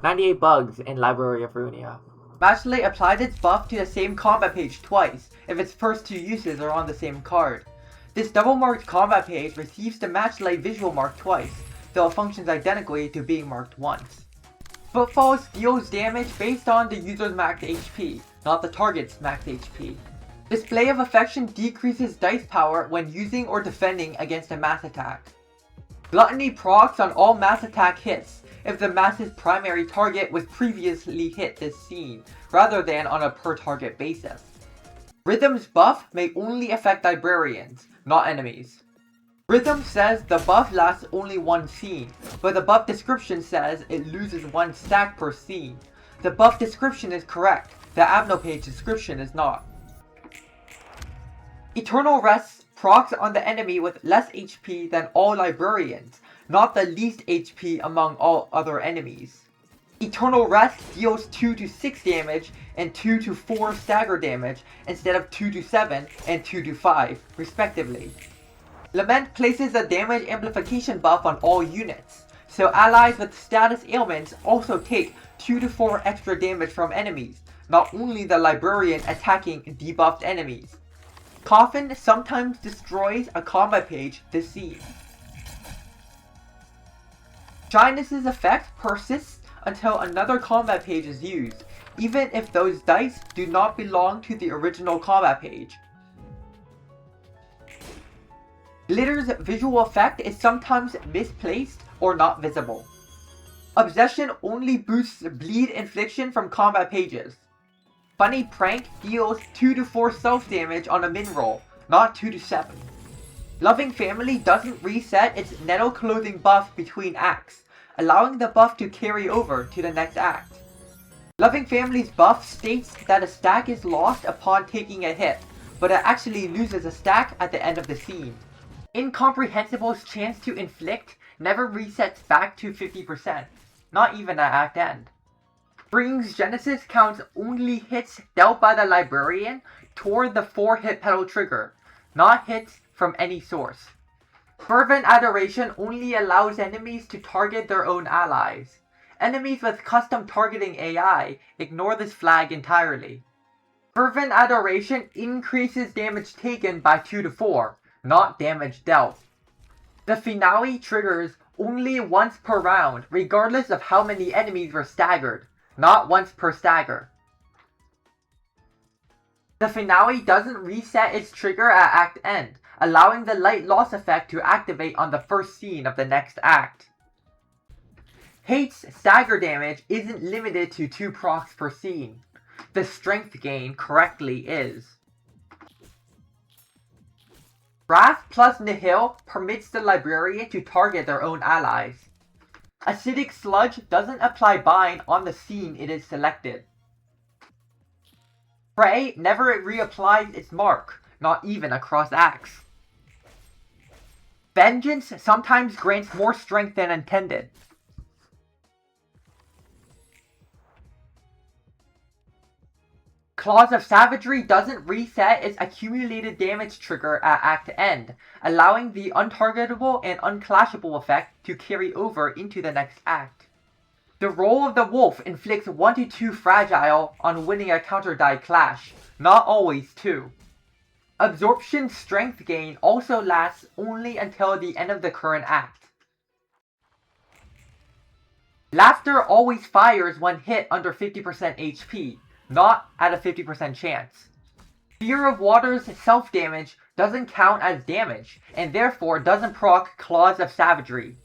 98 bugs in Library of Ruina. Match delay applies its buff to the same combat page twice if its first two uses are on the same card. This double marked combat page receives the match delay visual mark twice, though it functions identically to being marked once. Footfalls deals damage based on the user's max HP, not the target's max HP. Display of Affection decreases dice power when using or defending against a mass attack. Gluttony procs on all mass attack hits if the mass's primary target was previously hit this scene, rather than on a per target basis. Rhythm's buff may only affect librarians, not enemies. Rhythm says the buff lasts only one scene, but the buff description says it loses one stack per scene. The buff description is correct, the Abno page description is not. Eternal Rest procs on the enemy with less HP than all librarians, not the least HP among all other enemies. Eternal Rest deals 2 to 6 damage and 2 to 4 stagger damage instead of 2 to 7 and 2 to 5, respectively. Lament places a damage amplification buff on all units, so allies with status ailments also take 2 to 4 extra damage from enemies, not only the librarian attacking debuffed enemies. Coffin sometimes destroys a combat page this scene. Shyness's effect persists until another combat page is used, even if those dice do not belong to the original combat page. Glitter's visual effect is sometimes misplaced or not visible. Obsession only boosts bleed infliction from combat pages. Funny Prank deals 2 to 4 self damage on a min roll, not 2 to 7. Loving Family doesn't reset its nettle clothing buff between acts, allowing the buff to carry over to the next act. Loving Family's buff states that a stack is lost upon taking a hit, but it actually loses a stack at the end of the scene. Incomprehensible's chance to inflict never resets back to 50%, not even at act end. Spring's Genesis counts only hits dealt by the librarian toward the 4 hit pedal trigger, not hits from any source. Fervent Adoration only allows enemies to target their own allies. Enemies with custom targeting AI ignore this flag entirely. Fervent Adoration increases damage taken by 2 to 4, not damage dealt. The finale triggers only once per round, regardless of how many enemies were staggered, not once per stagger. The finale doesn't reset its trigger at act end, allowing the light loss effect to activate on the first scene of the next act. Hate's stagger damage isn't limited to 2 procs per scene. The strength gain correctly is. Wrath plus Nihil permits the librarian to target their own allies. Acidic Sludge doesn't apply bind on the scene it is selected. Prey never reapplies its mark, not even across acts. Vengeance sometimes grants more strength than intended. Claws of Savagery doesn't reset its accumulated damage trigger at act end, allowing the untargetable and unclashable effect to carry over into the next act. The Roll of the Wolf inflicts 1 to 2 fragile on winning a counter die clash, not always 2. Absorption strength gain also lasts only until the end of the current act. Laughter always fires when hit under 50% HP, not at a 50% chance. Fear of Water's self-damage doesn't count as damage, and therefore doesn't proc Claws of Savagery.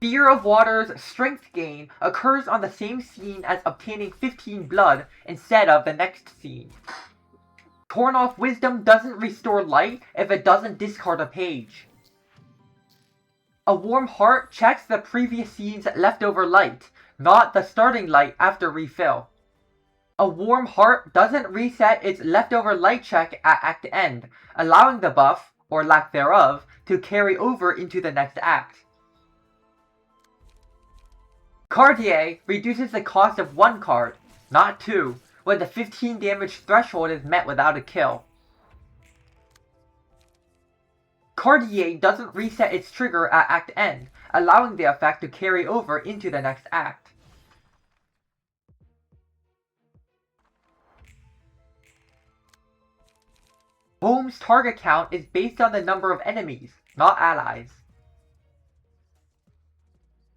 Fear of Water's strength gain occurs on the same scene as obtaining 15 blood instead of the next scene. Torn Off Wisdom doesn't restore light if it doesn't discard a page. A Warm Heart checks the previous scene's leftover light, not the starting light after refill. A Warm Heart doesn't reset its leftover light check at act end, allowing the buff, or lack thereof, to carry over into the next act. Cartier reduces the cost of 1 card, not 2, when the 15 damage threshold is met without a kill. Cartier doesn't reset its trigger at act end, allowing the effect to carry over into the next act. Home's target count is based on the number of enemies, not allies.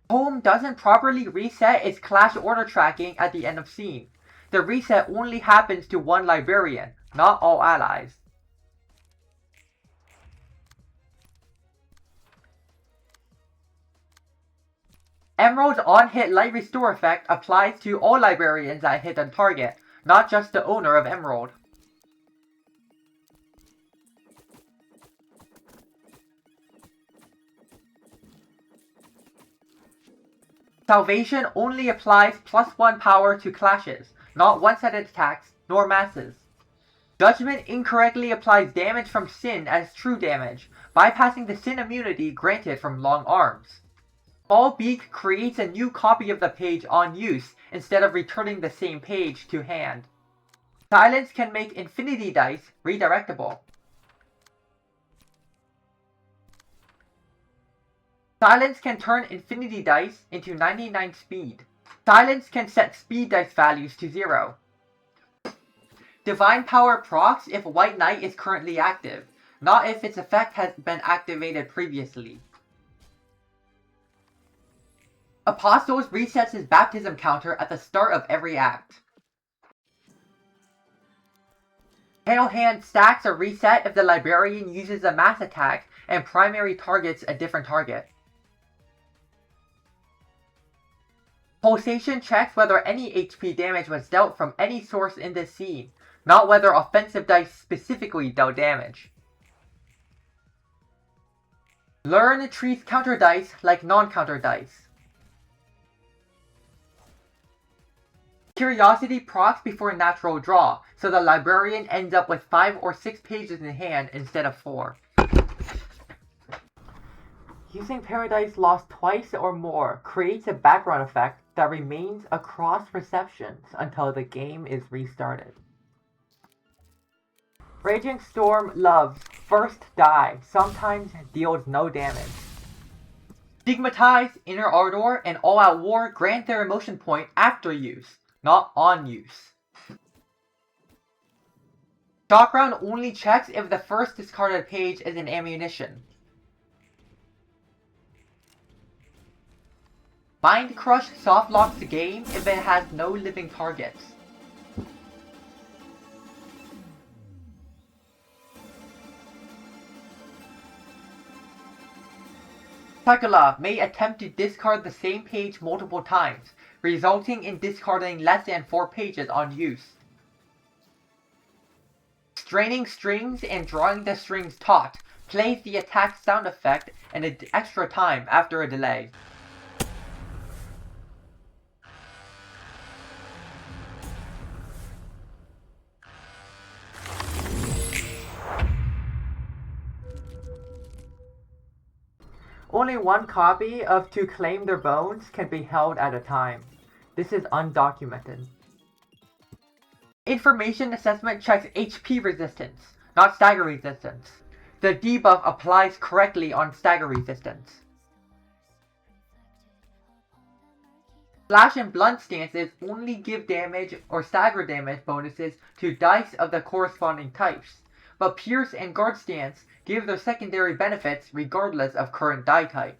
Home doesn't properly reset its clash order tracking at the end of scene. The reset only happens to one librarian, not all allies. Emerald's on-hit light restore effect applies to all librarians that hit on target, not just the owner of Emerald. Salvation only applies +1 power to clashes, not one-sided attacks, nor masses. Judgment incorrectly applies damage from Sin as true damage, bypassing the Sin immunity granted from long arms. Fall Beak creates a new copy of the page on use instead of returning the same page to hand. Silence can make Infinity Dice redirectable. Silence can turn Infinity Dice into 99 speed. Silence can set speed dice values to 0. Divine Power procs if White Knight is currently active, not if its effect has been activated previously. Apostles resets his baptism counter at the start of every act. Pale Hand stacks are reset if the librarian uses a mass attack and primary targets a different target. Pulsation checks whether any HP damage was dealt from any source in this scene, not whether offensive dice specifically dealt damage. Learn treats counter dice like non-counter dice. Curiosity procs before natural draw, so the librarian ends up with 5 or 6 pages in hand instead of 4. Using Paradise Lost twice or more creates a background effect that remains across receptions until the game is restarted. Raging Storm loves First Die, sometimes deals no damage. Stigmatize, Inner Ardor, and All Out War grant their emotion point after use, not on use. Shock Round only checks if the first discarded page is an ammunition. Mind Crush softlocks the game if it has no living targets. Takala may attempt to discard the same page multiple times, resulting in discarding less than 4 pages on use. Straining strings and drawing the strings taut plays the attack sound effect and an extra time after a delay. Only one copy of To Claim Their Bones can be held at a time. This is undocumented. Information Assessment checks HP resistance, not stagger resistance. The debuff applies correctly on stagger resistance. Slash and Blunt stances only give damage or stagger damage bonuses to dice of the corresponding types, but Pierce and Guard stance give their secondary benefits regardless of current die type.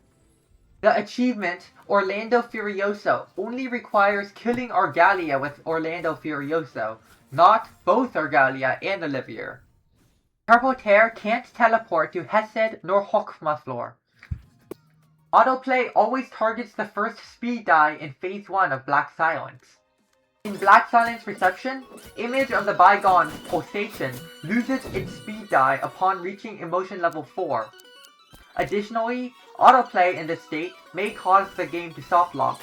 The achievement, Orlando Furioso, only requires killing Argalia with Orlando Furioso, not both Argalia and Olivier. Turbo Tear can't teleport to Hesed nor Hokmaflor. Autoplay always targets the first speed die in Phase 1 of Black Silence. In Black Silence Reception, Image of the Bygone Pulsation loses its speed die upon reaching emotion level 4. Additionally, autoplay in this state may cause the game to softlock.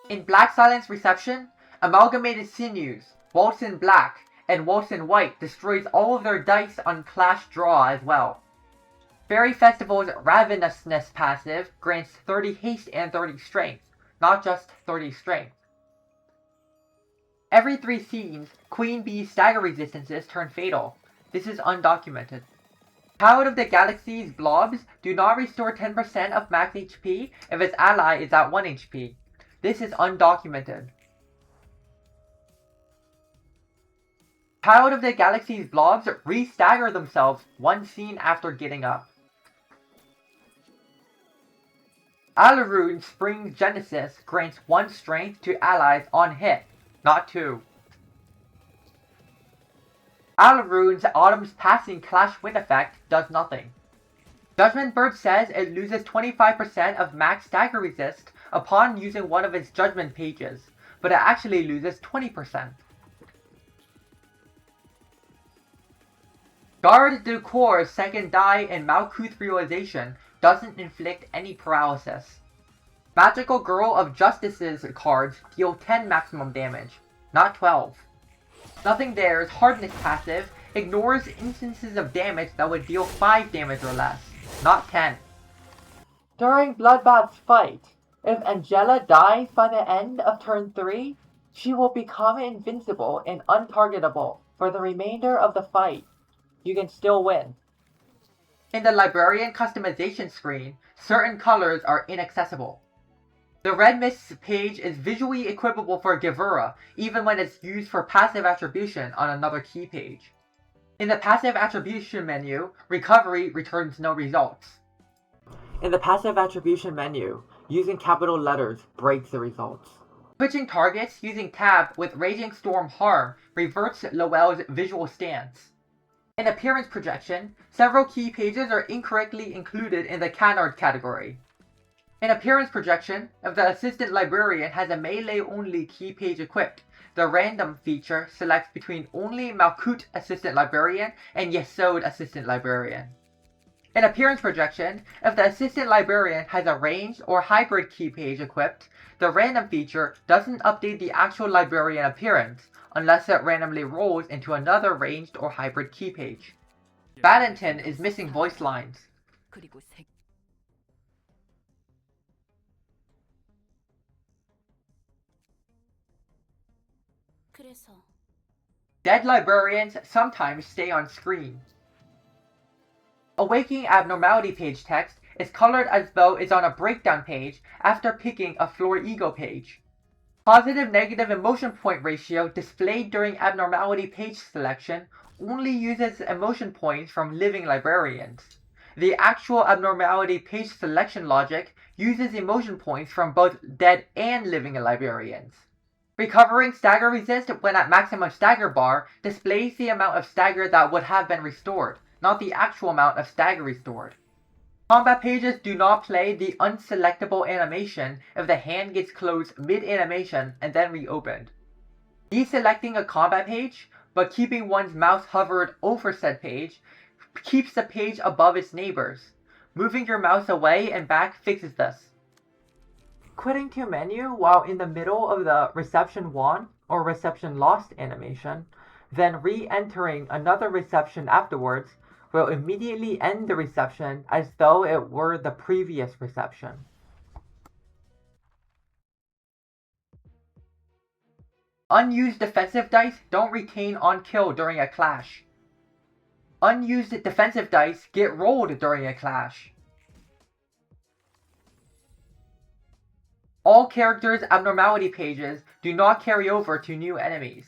In Black Silence Reception, Amalgamated Sinews, Waltz in Black, and Waltz in White destroys all of their dice on Clash Draw as well. Fairy Festival's Ravenousness passive grants 30 haste and 30 strength, not just 30 strength. Every 3 scenes, Queen Bee's stagger resistances turn fatal. This is undocumented. Out of the galaxy's blobs do not restore 10% of max HP if its ally is at 1 HP. This is undocumented. Out of the galaxy's blobs re-stagger themselves one scene after getting up. Alarune's Spring Genesis grants 1 strength to allies on hit, not 2. Alarune's Autumn's Passing Clash Wind effect does nothing. Judgment Bird says it loses 25% of max stagger resist upon using one of its Judgment pages, but it actually loses 20%. Garde du Corps' second die in Malkuth Realization doesn't inflict any paralysis. Magical Girl of Justice's cards deal 10 maximum damage, not 12. Nothing There's Hardness passive ignores instances of damage that would deal 5 damage or less, not 10. During Bloodbath's fight, if Angela dies by the end of turn 3, she will become invincible and untargetable for the remainder of the fight. You can still win. In the Librarian customization screen, certain colors are inaccessible. The Red Mist page is visually equipable for Givura, even when it's used for passive attribution on another key page. In the passive attribution menu, Recovery returns no results. In the passive attribution menu, using capital letters breaks the results. Switching targets using Tab with Raging Storm Harm reverts Lowell's visual stance. In Appearance Projection, several key pages are incorrectly included in the Canard category. In Appearance Projection, if the Assistant Librarian has a melee-only key page equipped, the Random feature selects between only Malkuth Assistant Librarian and Yesod Assistant Librarian. In Appearance Projection, if the Assistant Librarian has a ranged or hybrid key page equipped, the Random feature doesn't update the actual Librarian appearance, unless it randomly rolls into another ranged or hybrid key page. Badminton is missing voice lines. Dead librarians sometimes stay on screen. Awakening Abnormality page text is colored as though it's on a breakdown page after picking a floor ego page. Positive-negative emotion point ratio displayed during Abnormality page selection only uses emotion points from living librarians. The actual Abnormality page selection logic uses emotion points from both dead and living librarians. Recovering stagger resist when at maximum stagger bar displays the amount of stagger that would have been restored, not the actual amount of stagger restored. Combat pages do not play the unselectable animation if the hand gets closed mid-animation and then reopened. Deselecting a combat page, but keeping one's mouse hovered over said page, keeps the page above its neighbors. Moving your mouse away and back fixes this. Quitting to menu while in the middle of the reception won or reception lost animation, then re-entering another reception afterwards will immediately end the reception as though it were the previous reception. Unused defensive dice don't retain on kill during a clash. Unused defensive dice get rolled during a clash. All characters' abnormality pages do not carry over to new enemies.